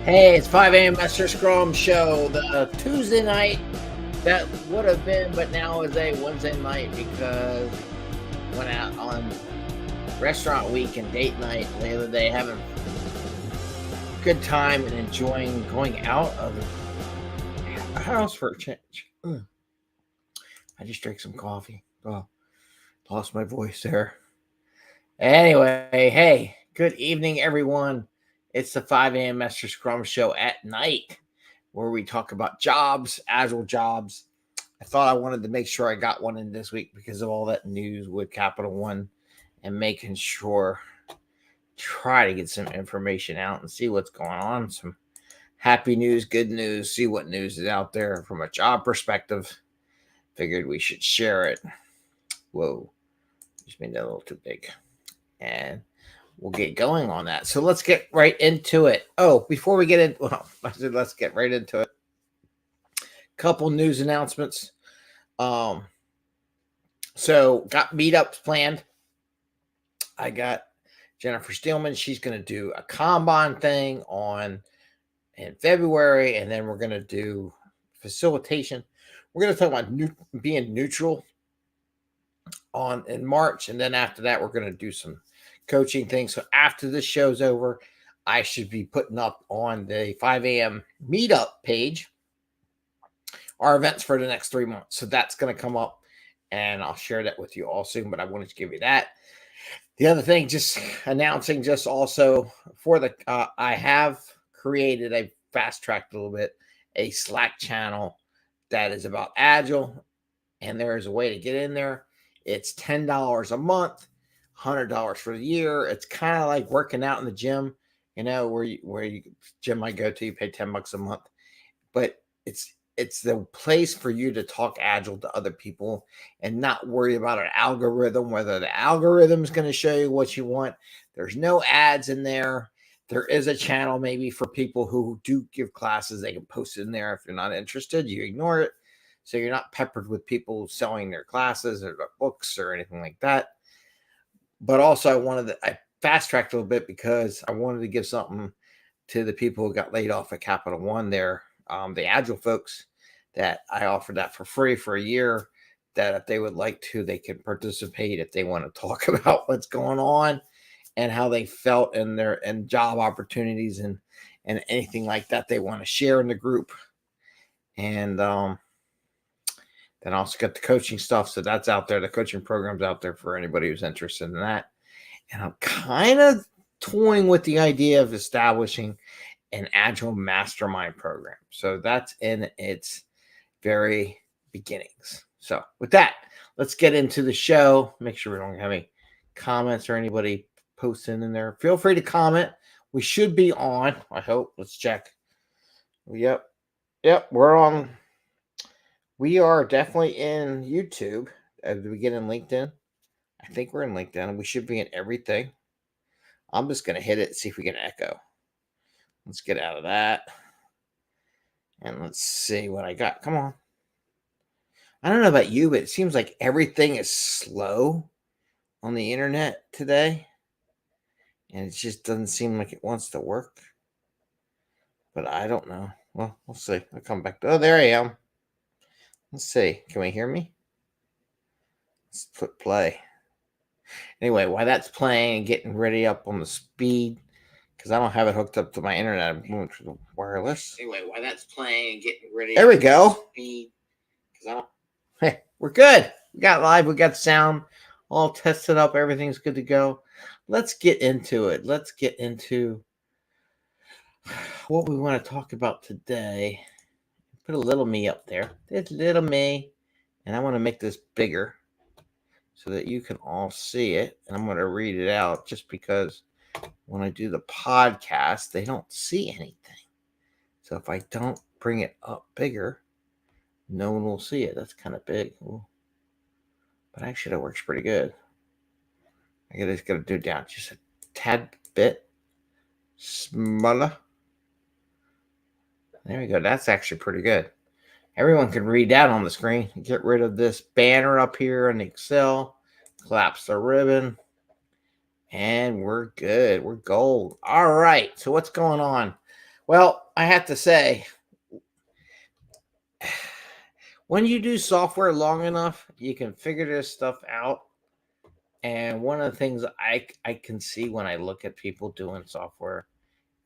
Hey, it's 5 a.m. Mester Scrum show. The Tuesday night that would have been, but now is a Wednesday night because went out on restaurant week and date night the other day, having a good time and enjoying going out of the house for a change. I just drank some coffee. Oh, lost my voice there. Anyway, hey, good evening, everyone. It's the 5 a.m. Mester Scrum show at night where we talk about jobs, Agile jobs. I thought I wanted to make sure I got one in this week because of all that news with Capital One and making sure, try to get some information out and see what's going on. Some happy news, good news, see what news is out there from a job perspective. Figured we should share it. Whoa, just made that a little too big. And we'll get going on that. So let's get right into it. Oh, before we get in, well, I said let's get right into it. Couple news announcements. So got meetups planned. I got Jennifer Steelman. She's going to do a Kanban thing in February, and then we're going to do facilitation. We're going to talk about being neutral in March, and then after that, we're going to do some coaching things. So after this show's over, I should be putting up on the 5 a.m. meetup page our events for the next 3 months. So that's going to come up, and I'll share that with you all soon, but I wanted to give you that. The other thing, just announcing, just also for the, I have created a fast-tracked a little bit, a Slack channel that is about Agile, and there is a way to get in there. It's $10 a month, $100 for the year. It's kind of like working out in the gym, where you gym I go to, you pay $10 a month, but it's the place for you to talk Agile to other people and not worry about an algorithm, whether the algorithm is going to show you what you want. There's no ads in there. There is a channel maybe for people who do give classes. They can post it in there. If you're not interested, you ignore it. So you're not peppered with people selling their classes or books or anything like that. But also I fast-tracked a little bit because I wanted to give something to the people who got laid off at Capital One there, the Agile folks, that I offered that for free for a year, that if they would like to, they can participate if they want to talk about what's going on and how they felt in their job opportunities and anything like that they want to share in the group. And then also got the coaching stuff. So that's out there. The coaching program's out there for anybody who's interested in that. And I'm kind of toying with the idea of establishing an Agile mastermind program. So that's in its very beginnings. So with that, let's get into the show. Make sure we don't have any comments or anybody posting in there. Feel free to comment. We should be on, I hope. Let's check. Yep, we're on. We are definitely in YouTube. Did we get in LinkedIn? I think we're in LinkedIn. We should be in everything. I'm just going to hit it and see if we get echo. Let's get out of that. And let's see what I got. Come on. I don't know about you, but it seems like everything is slow on the internet today. And it just doesn't seem like it wants to work. But I don't know. Well, we'll see. I'll come back. Oh, there I am. Let's see. Can we hear me? Let's put play. Anyway, while that's playing and getting ready up on the speed, because I don't have it hooked up to my internet, I'm going to the wireless. Anyway, while that's playing and getting ready, there we go. Speed, hey, we're good. We got live. We got sound all tested up. Everything's good to go. Let's get into it. Let's get into what we want to talk about today. Put a little me up there. There's little me. And I want to make this bigger so that you can all see it. And I'm going to read it out just because when I do the podcast, they don't see anything. So if I don't bring it up bigger, no one will see it. That's kind of big. Ooh. But actually, that works pretty good. I just got to do it down just a tad bit smaller. There we go. That's actually pretty good. Everyone can read that on the screen. Get rid of this banner up here in Excel. Collapse the ribbon. And we're good. We're gold. All right. So what's going on? Well, I have to say, when you do software long enough, you can figure this stuff out. And one of the things I can see when I look at people doing software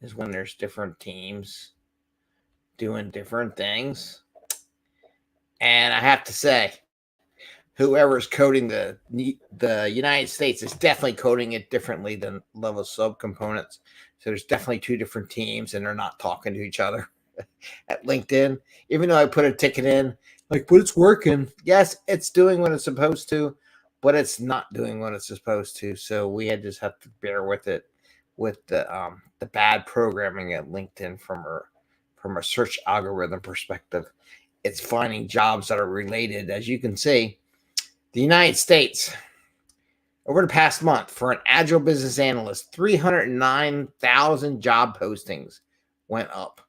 is when there's different teams doing different things. And I have to say, whoever's coding the United States is definitely coding it differently than level subcomponents. So there's definitely two different teams, and they're not talking to each other at LinkedIn. Even though I put a ticket in, like, but it's working. Yes, it's doing what it's supposed to, but it's not doing what it's supposed to. So we had just have to bear with it, with the bad programming at LinkedIn from a search algorithm perspective. It's finding jobs that are related, as you can see. The United States, over the past month, for an Agile business analyst, 309,000 job postings went up.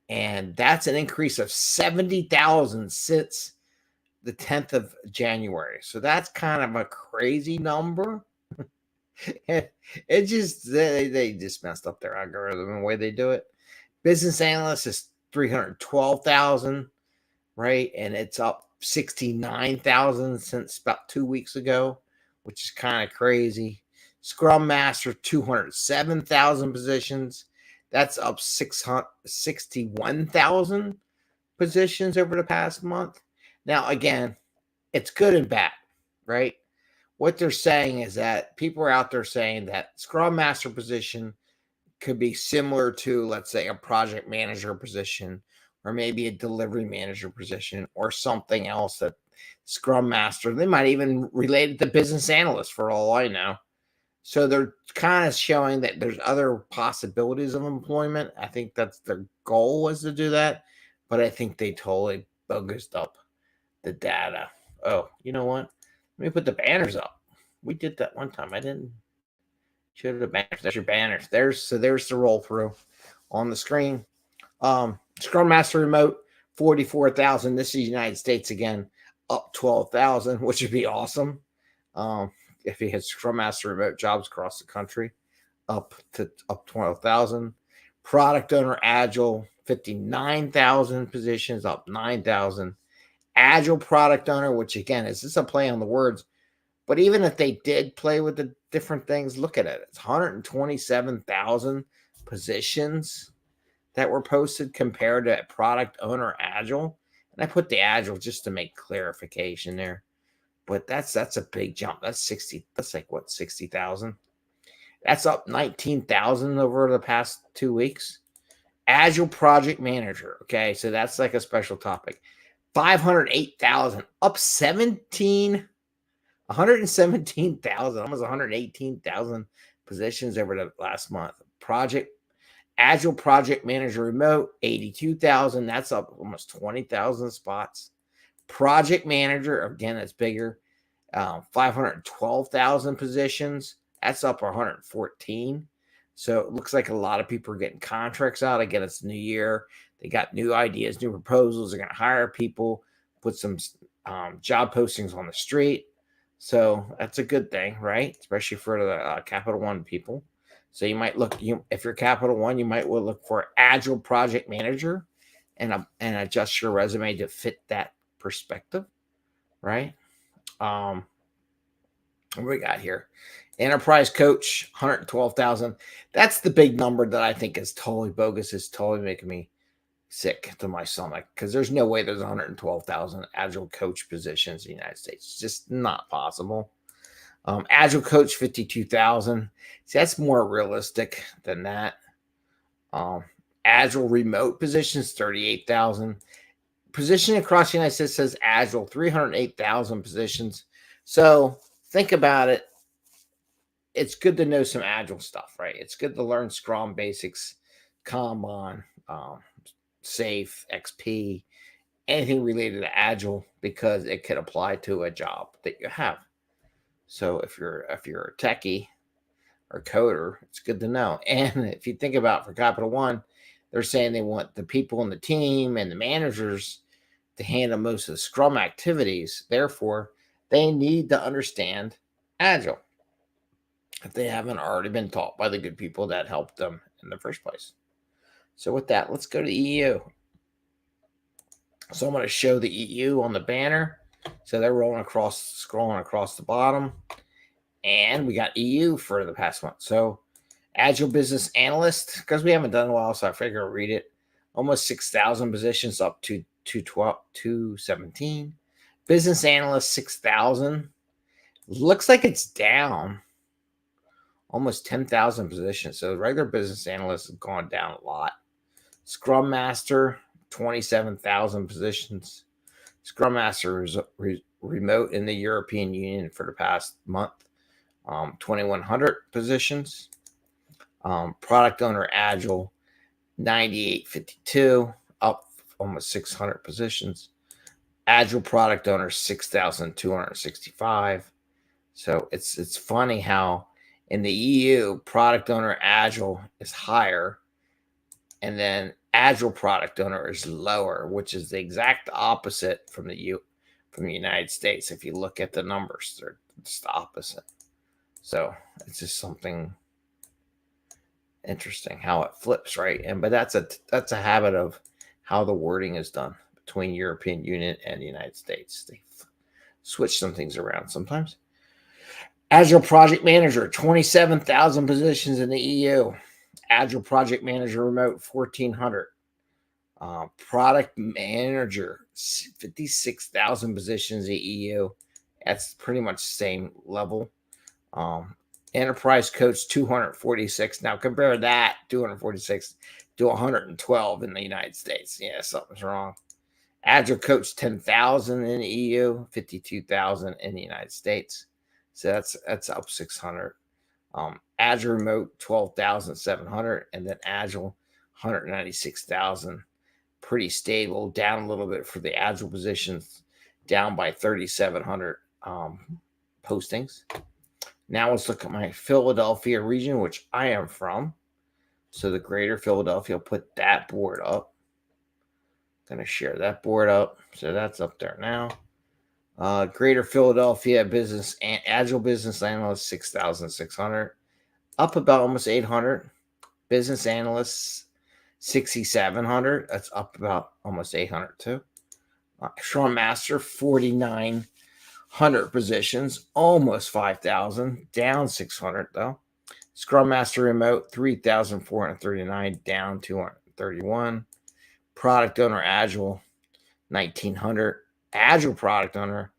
And that's an increase of 70,000 since the 10th of January. So that's kind of a crazy number. It just, they just messed up their algorithm and the way they do it. Business analyst is 312,000, right? And it's up 69,000 since about 2 weeks ago, which is kind of crazy. Scrum Master, 207,000 positions. That's up 661,000 positions over the past month. Now, again, it's good and bad, right? What they're saying is that people are out there saying that Scrum Master position could be similar to, let's say, a project manager position, or maybe a delivery manager position, or something else that Scrum Master. They might even relate it to business analyst for all I know. So they're kind of showing that there's other possibilities of employment. I think that's their goal, was to do that, but I think they totally bogus up the data. Oh, you know what? Let me put the banners up. We did that one time. I didn't show the banners. There's your banners. There's the roll through on the screen. Scrum Master remote, 44,000. This is United States again, up 12,000, which would be awesome. If he had Scrum Master remote jobs across the country, up 12,000. Product owner Agile, 59,000 positions, up 9,000. Agile product owner, which again is this a play on the words, but even if they did play with the different things, look at it. It's 127,000 positions that were posted compared to product owner Agile. And I put the Agile just to make clarification there. But that's a big jump. That's 60. That's like what, 60,000? That's up 19,000 over the past 2 weeks. Agile project manager. Okay, so that's like a special topic. 508,000, up 117,000, almost 118,000 positions over the last month. Agile project manager remote, 82,000. That's up almost 20,000 spots. Project manager, again, that's bigger. 512,000 positions. That's up 114. So it looks like a lot of people are getting contracts out. Again, it's the new year. They got new ideas, new proposals. They're going to hire people, put some job postings on the street. So that's a good thing, right? Especially for the Capital One people. So you might look, if you're Capital One, you might look for Agile project manager and adjust your resume to fit that perspective, right? What we got here? Enterprise coach, 112,000. That's the big number that I think is totally bogus. Is totally making me sick to my stomach, because there's no way there's 112,000 Agile coach positions in the United States. It's just not possible. Agile coach, 52,000. See, that's more realistic than that. Agile remote positions, 38,000. Position across the United States says Agile, 308,000 positions. So think about it. It's good to know some Agile stuff, right? It's good to learn Scrum basics, Kanban, Safe, XP, anything related to Agile, because it could apply to a job that you have. So if you're a techie or coder, it's good to know. And if you think about, for Capital One, they're saying they want the people in the team and the managers to handle most of the Scrum activities. Therefore, they need to understand Agile if they haven't already been taught by the good people that helped them in the first place. So with that, let's go to the EU. So I'm going to show the EU on the banner. So they're scrolling across the bottom. And we got EU for the past month. So Agile Business Analyst, because we haven't done a while, so I figure I'll read it. Almost 6,000 positions, up to 217. Business Analyst, 6,000. Looks like it's down almost 10,000 positions. So the regular business analysts have gone down a lot. Scrum Master, 27,000 positions. Scrum Master is remote in the European Union for the past month, 2,100 positions. Product Owner Agile, 9,852, up almost 600 positions. Agile Product Owner, 6,265. So it's funny how in the EU, Product Owner Agile is higher, and then Agile Product Owner is lower, which is the exact opposite from the United States. If you look at the numbers, they're just the opposite. So it's just something interesting how it flips, right? But that's a habit of how the wording is done between European Union and the United States. They switch some things around sometimes. Agile Project Manager, 27,000 positions in the EU. Agile Project Manager Remote, 1,400. Product Manager, 56,000 positions in the EU. That's pretty much the same level. Enterprise Coach, 246. Now compare that, 246, to 112 in the United States. Yeah, something's wrong. Agile Coach, 10,000 in the EU, 52,000 in the United States. So that's up 600. Agile Remote, 12,700, and then Agile, 196,000. Pretty stable, down a little bit for the Agile positions, down by 3,700 postings. Now let's look at my Philadelphia region, which I am from. So the greater Philadelphia, put that board up. Going to share that board up. So that's up there now. Greater Philadelphia business and Agile Business Analyst, 6,600. Up about almost 800. Business Analysts, 6,700. That's up about almost 800 too. Scrum Master, 4,900 positions, almost 5,000, down 600 though. Scrum Master Remote, 3,439, down 231. Product Owner Agile, 1,900. Agile Product Owner,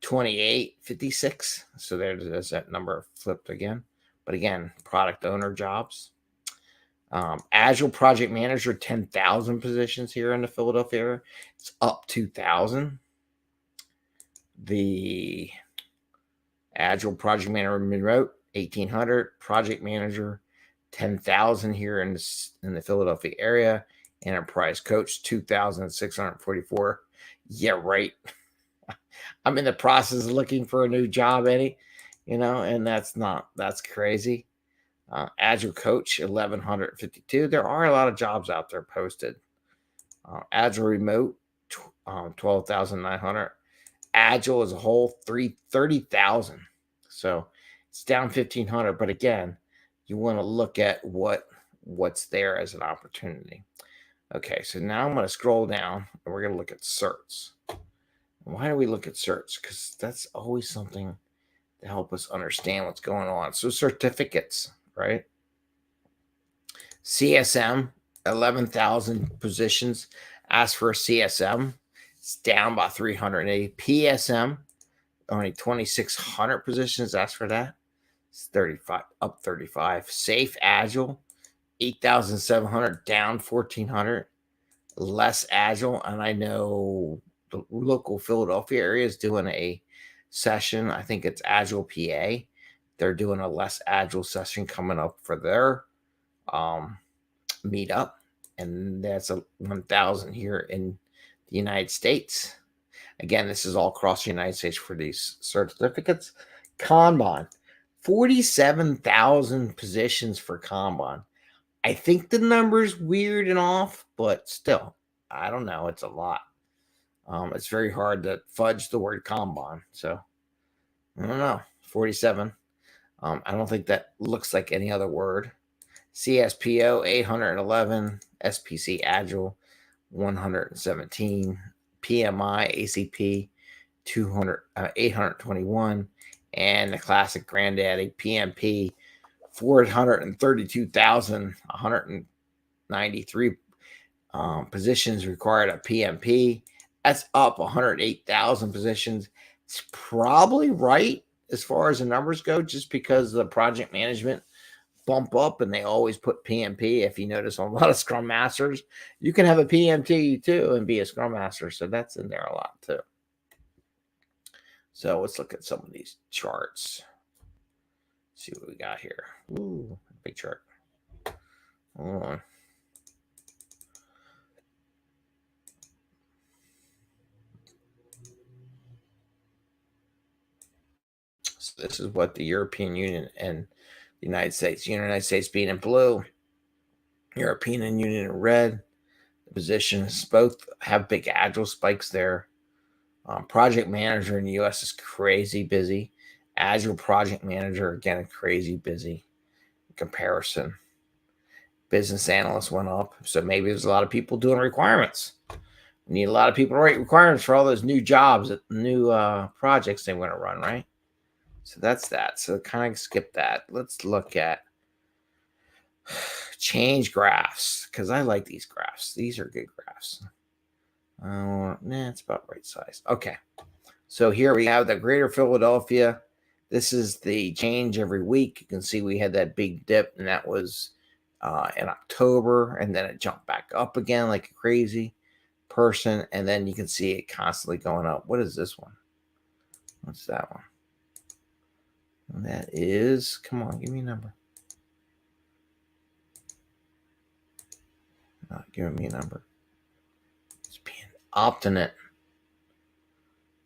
2,856. So there's that number flipped again. But again, Product Owner jobs. Agile Project Manager, 10,000 positions here in the Philadelphia area. It's up 2,000. The Agile Project Manager Remote, 1,800. Project Manager, 10,000 here in the Philadelphia area. Enterprise Coach, 2,644. Yeah, right. I'm in the process of looking for a new job, Eddie. And that's crazy. Agile Coach, 1,152. There are a lot of jobs out there posted. Agile Remote, 12,900. Agile as a whole, 30,000. So it's down 1,500. But again, you want to look at what's there as an opportunity. Okay, so now I'm going to scroll down and we're going to look at certs. Why do we look at certs? Because that's always something to help us understand what's going on. So certificates, right? CSM, 11,000 positions. Ask for a CSM. It's down by 380. PSM, only 2,600 positions. Ask for that. It's 35, up 35. Safe Agile, 8,700, down 1,400. Less Agile, and I know the local Philadelphia area is doing a session. I think it's Agile PA. They're doing a less Agile session coming up for their meetup, and that's a 1,000 here in the United States. Again, this is all across the United States for these certificates. Kanban, 47,000 positions for Kanban. I think the number's weird and off, but still, I don't know. It's a lot. It's very hard to fudge the word Kanban. So, I don't know. 47. I don't think that looks like any other word. CSPO 811, SPC Agile 117, PMI ACP 821, and the classic granddaddy PMP 432,193 positions required at PMP. That's up 108,000 positions. It's probably right as far as the numbers go, just because the project management bump up and they always put PMP. If you notice on a lot of Scrum Masters, you can have a PMT too and be a Scrum Master. So that's in there a lot too. So let's look at some of these charts. See what we got here. Ooh, big chart. Hold on. So this is what the European Union and the United States being in blue, European Union in red. The positions both have big Agile spikes there. Project manager in the US is crazy busy. Agile project manager, again, crazy busy in comparison. Business analyst went up. So maybe there's a lot of people doing requirements. We need a lot of people to write requirements for all those new jobs, new projects they want to run, right? So that's that. So kind of skip that. Let's look at change graphs, because I like these graphs. These are good graphs. It's about right size. Okay. So here we have the Greater Philadelphia. This is the change every week. You can see we had that big dip, and that was in October, and then it jumped back up again like a crazy person, and then you can see it constantly going up. What is this one? What's that one? And that is, come on, give me a number. Not giving me a number. It's being obstinate.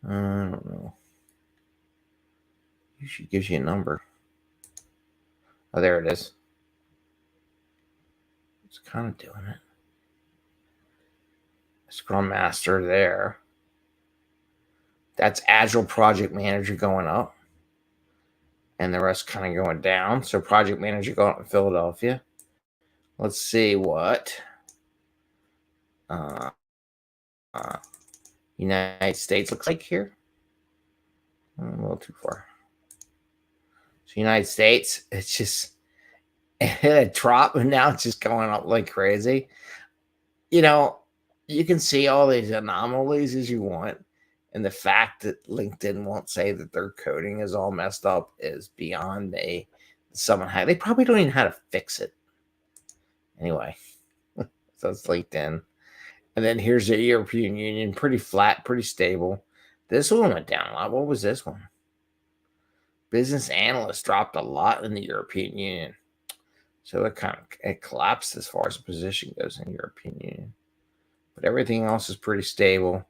I don't know. Usually gives you a number. Oh, there it is. It's kind of doing it. Scrum Master there. That's Agile Project Manager going up. And the rest kind of going down. So Project Manager going up in Philadelphia. Let's see what United States looks like here. A little too far. So United States, it's just it hit a drop, and now it's just going up like crazy. You know, you can see all these anomalies as you want, and the fact that LinkedIn won't say that their coding is all messed up is beyond someone had. They probably don't even know how to fix it. Anyway, so it's LinkedIn. And then here's the European Union, pretty flat, pretty stable. This one went down a lot. What was this one? Business analysts dropped a lot in the European Union. So it collapsed as far as the position goes in the European Union. But everything else is pretty stable.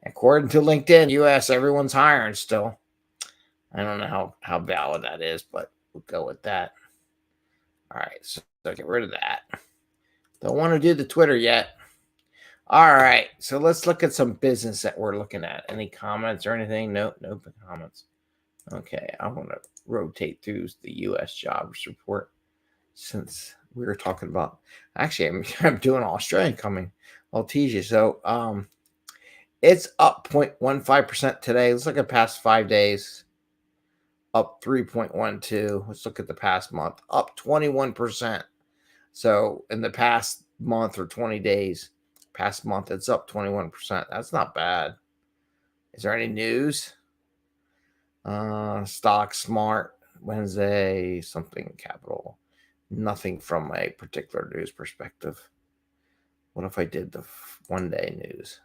According to LinkedIn, US, everyone's hiring still. I don't know how valid that is, but we'll go with that. All right, so get rid of that. Don't want to do the Twitter yet. All right, so let's look at some business that we're looking at. Any comments or anything? No comments. Okay, I want to rotate through the U.S. jobs report since we were talking about. Actually, I'm doing Australian coming. I'll tease you. So, it's up 0.15% today. Let's look at past 5 days. Up 3.12. Let's look at the past month. Up 21%. So in the past month or 20 days, past month, it's up 21%. That's not bad. Is there any news? Stock Smart Wednesday, something capital. Nothing from a particular news perspective. What if I did the 1 day news?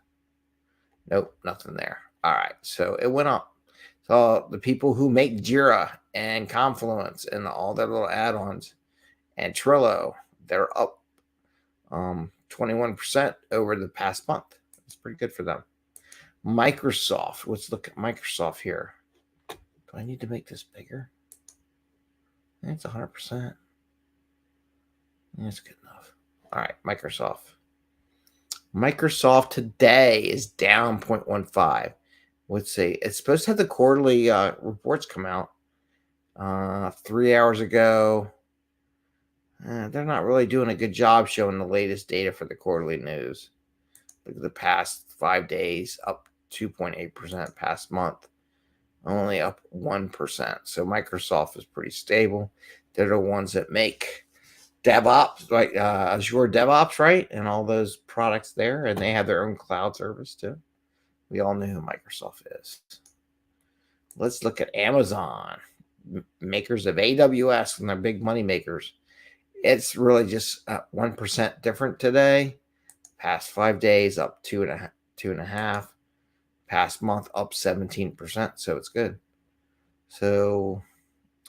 Nope, nothing there. All right, so it went up. So the people who make Jira and Confluence and all their little add-ons and Trello, they're up 21% over the past month. That's pretty good for them. Microsoft, let's look at Microsoft here. Do I need to make this bigger? I think it's 100%. That's good enough. All right, Microsoft. Microsoft today is down 0.15. Let's see. It's supposed to have the quarterly reports come out 3 hours ago. They're not really doing a good job showing the latest data for the quarterly news. Look at the past 5 days, up 2.8%. Past month, only up 1%. So Microsoft is pretty stable. They're the ones that make DevOps, right? Azure DevOps, right? And all those products there. And they have their own cloud service too. We all know who Microsoft is. Let's look at Amazon, makers of AWS, and their big money makers. It's really just 1% different today. Past 5 days, up 2.5. Past month, up 17%. So it's good. So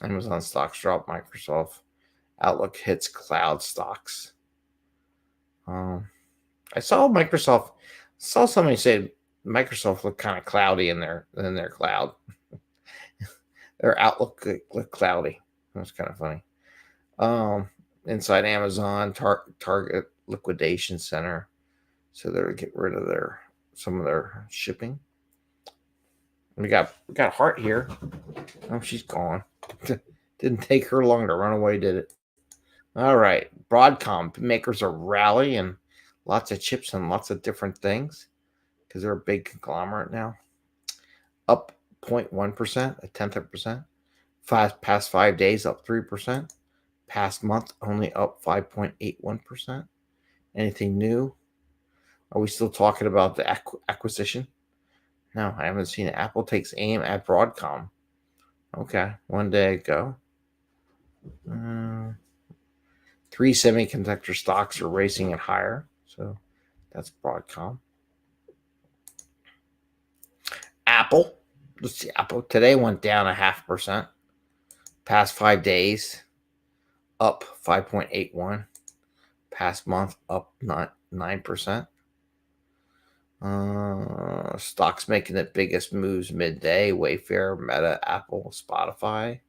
Amazon stocks drop. Microsoft Outlook hits cloud stocks. I saw somebody say Microsoft looked kind of cloudy in their cloud. Their Outlook looked cloudy. That's kind of funny. Inside Amazon, Target liquidation center. So they're getting rid of some of their shipping. We got Hart here. Oh, she's gone. Didn't take her long to run away, did it? All right. Broadcom makers are rallying lots of chips and lots of different things because they're a big conglomerate now. Up 0.1%, a tenth of a percent. Past 5 days, up 3%. Past month, only up 5.81%. Anything new? Are we still talking about the acquisition? No, I haven't seen it. Apple takes aim at Broadcom. Okay, 1 day ago. 3 semiconductor stocks are racing it higher. So that's Broadcom. Apple. Let's see. Apple today went down 0.5%. Past 5 days, up 5.81. Past month, up 9%. Stocks making the biggest moves midday. Wayfair, Meta, Apple, Spotify.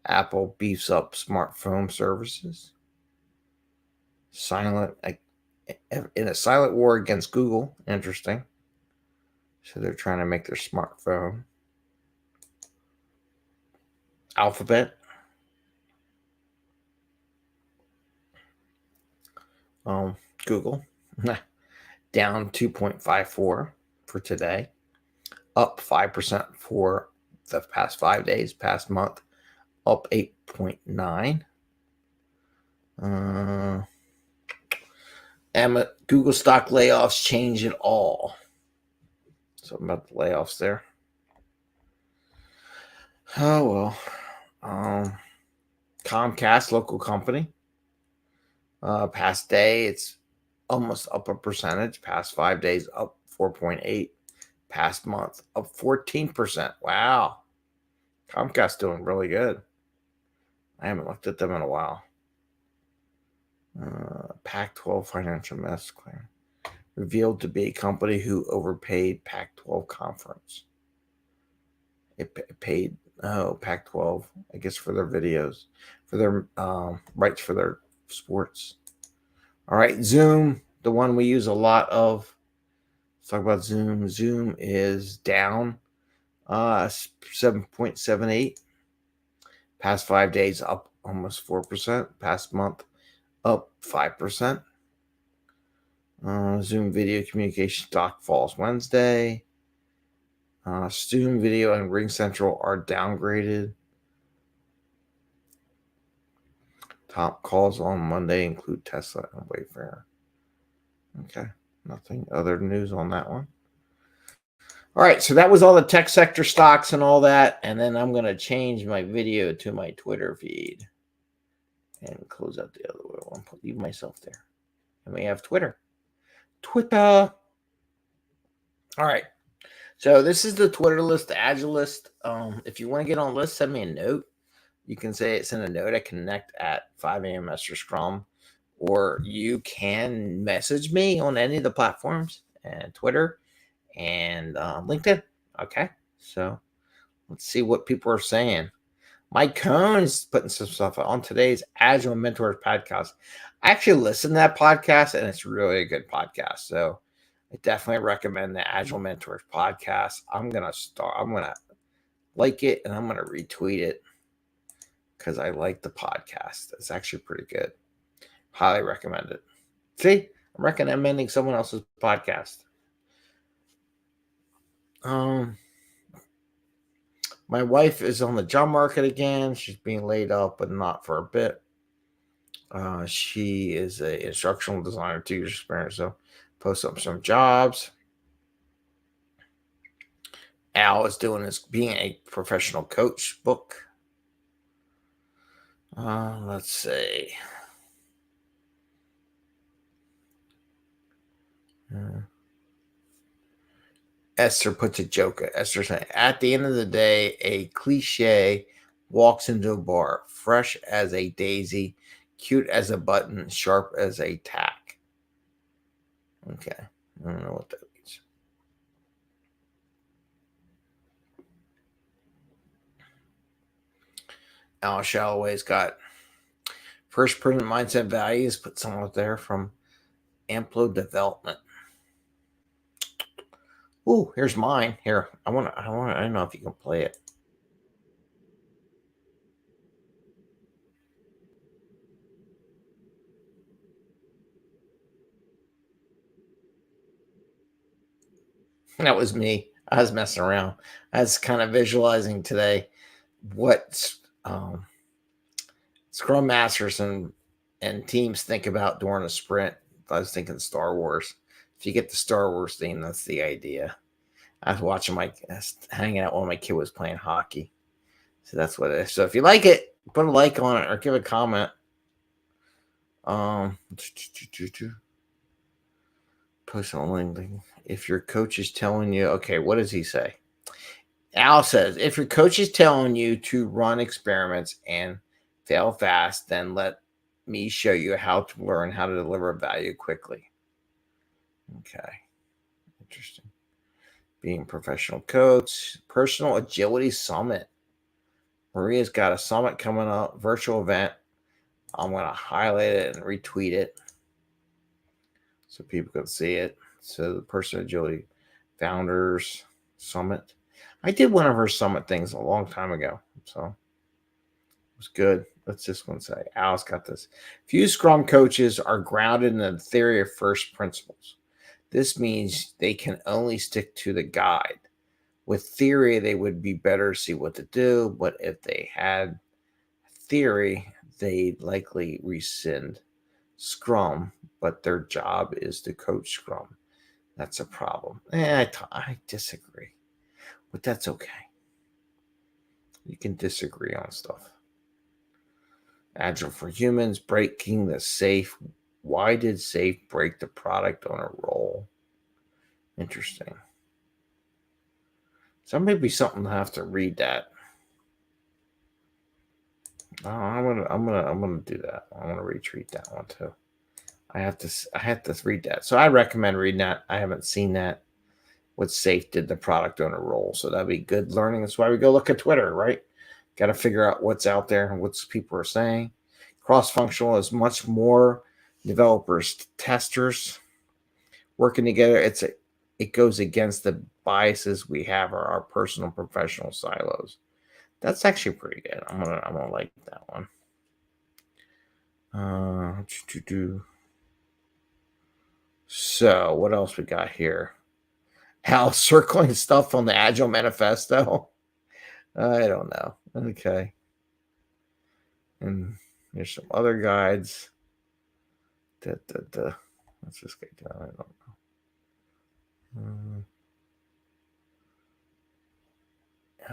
Apple beefs up smartphone services. In a silent war against Google. Interesting. So they're trying to make their smartphone. Alphabet. Google. Down 2.54 for today. Up 5% for the past 5 days. Past month, up 8.9. Google stock layoffs change it all. Something about the layoffs there. Oh, well. Comcast, local company. Past day, it's almost up a percentage. Past 5 days, up 4.8. Past month, up 14%. Wow. Comcast doing really good. I haven't looked at them in a while. Pac-12 financial mess claim. Revealed to be a company who overpaid Pac-12 conference. It paid, Pac-12, I guess, for their videos, for their rights for their sports. All right, Zoom, the one we use a lot of. Let's talk about Zoom. Zoom is down 7.78. Past 5 days, up almost 4%. Past month, up 5%. Zoom video communication stock falls Wednesday. Zoom Video and Ring Central are downgraded. Top calls on Monday include Tesla and Wayfair. Okay, nothing other news on that one. All right, so that was all the tech sector stocks and all that. And then I'm going to change my video to my Twitter feed and close out the other one. I'll leave myself there. And we have Twitter. All right. So this is the Twitter list, the Agilist. If you want to get on the list, send me a note. You can send a note at connect@5am Mester Scrum, or you can message me on any of the platforms and Twitter and LinkedIn. Okay. So let's see what people are saying. Mike Cohn's putting some stuff on today's Agile Mentors podcast. I actually listened to that podcast, and it's really a good podcast. So I definitely recommend the Agile Mentors podcast. I'm going to like it, and I'm going to retweet it because I like the podcast. It's actually pretty good. Highly recommend it. See, I'm recommending someone else's podcast. My wife is on the job market again. She's being laid off, but not for a bit. She is an instructional designer, 2 years experience, so post up some jobs. Al is doing his being a professional coach book. Let's see. Esther puts a joke. Esther saying, at the end of the day, a cliche walks into a bar, fresh as a daisy, cute as a button, sharp as a tack. Okay. I don't know what that means. Al Shalloway's got first prudent mindset values, put some out there from Amplo Development. Ooh, here's mine. Here, I don't know if you can play it. That was me. I was messing around. I was kind of visualizing today what Scrum Masters and teams think about during a sprint. I was thinking Star Wars. If you get the Star Wars theme, that's the idea. I was watching hanging out while my kid was playing hockey. So that's what it is. So if you like it, put a like on it or give a comment. Post on LinkedIn. If your coach is telling you, okay, what does he say? Al says, if your coach is telling you to run experiments and fail fast, then let me show you how to learn how to deliver value quickly. Okay. Interesting. Being professional coach, personal agility summit. Maria's got a summit coming up, virtual event. I'm going to highlight it and retweet it so people can see it. So the personal agility founders summit. I did one of her summit things a long time ago. So it was good. Let's just want to say, Al's got this. Few Scrum coaches are grounded in the theory of first principles. This means they can only stick to the guide. With theory, they would be better to see what to do, but if they had theory, they'd likely rescind Scrum, but their job is to coach Scrum. That's a problem. I disagree, but that's okay. You can disagree on stuff. Agile for humans, breaking the safe. Why did safe break the product on a roll? Interesting. So maybe something to have to read that. I'm gonna do that. I'm gonna retweet that one too. I have to read that. So I recommend reading that. I haven't seen that. What safe did the product owner roll? So that'd be good learning. That's why we go look at Twitter, right? Got to figure out what's out there and what people are saying. Cross-functional is much more developers, testers working together. It goes against the biases we have or our personal professional silos. That's actually pretty good. I'm gonna like that one. So what else we got here? How circling stuff on the Agile Manifesto? I don't know. Okay. And there's some other guides. Let's just get down. I don't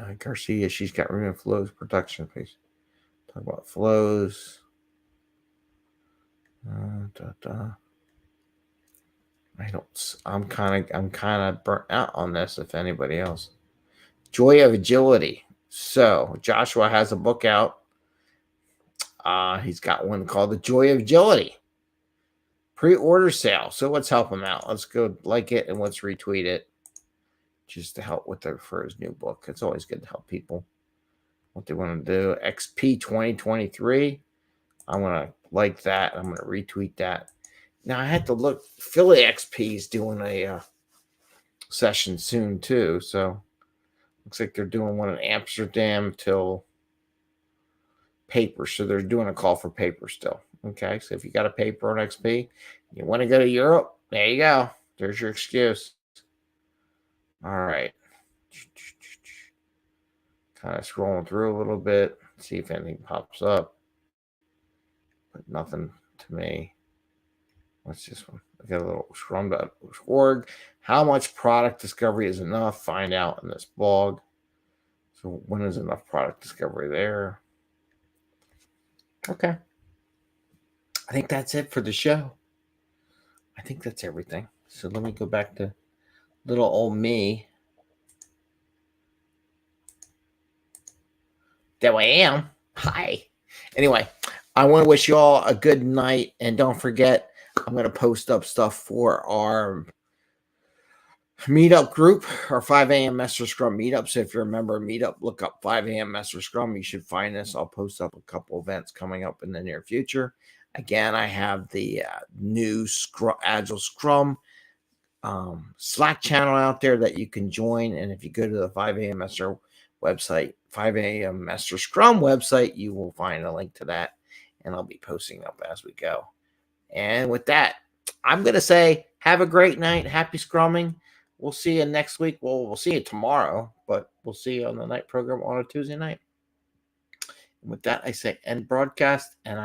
know. Garcia, she's got room and flows production piece. Talk about flows. I'm kind of burnt out on this. If anybody else, Joy of Agility. So Joshua has a book out. He's got one called The Joy of Agility. Pre-order sale. So let's help him out. Let's go like it and let's retweet it, just to help with for his new book. It's always good to help people what they want to do. XP 2023. I'm gonna like that. I'm gonna retweet that. Now I had to look. Philly XP is doing a session soon too. So looks like they're doing one in Amsterdam till paper. So they're doing a call for paper still. Okay. So if you got a paper on XP, you want to go to Europe, there you go. There's your excuse. All right. Kind of scrolling through a little bit, see if anything pops up. But nothing to me. What's this one? I got a little scrum.org. How much product discovery is enough? Find out in this blog. So when is enough product discovery there? Okay. I think that's it for the show. I think that's everything. So let me go back to little old me. There I am. Hi. Anyway, I want to wish you all a good night. And don't forget, I'm going to post up stuff for our meetup group, our 5 a.m. Mester Scrum meetup. So if you're a member of meetup, look up 5 a.m. Mester Scrum. You should find this. I'll post up a couple events coming up in the near future. Again, I have the new Agile Scrum Slack channel out there that you can join. And if you go to the 5 a.m. Mester website, 5 a.m. Mester Scrum website, you will find a link to that. And I'll be posting up as we go. And with that, I'm going to say have a great night. Happy scrumming. We'll see you next week. Well, we'll see you tomorrow, but we'll see you on the night program on a Tuesday night. And with that, I say end broadcast, and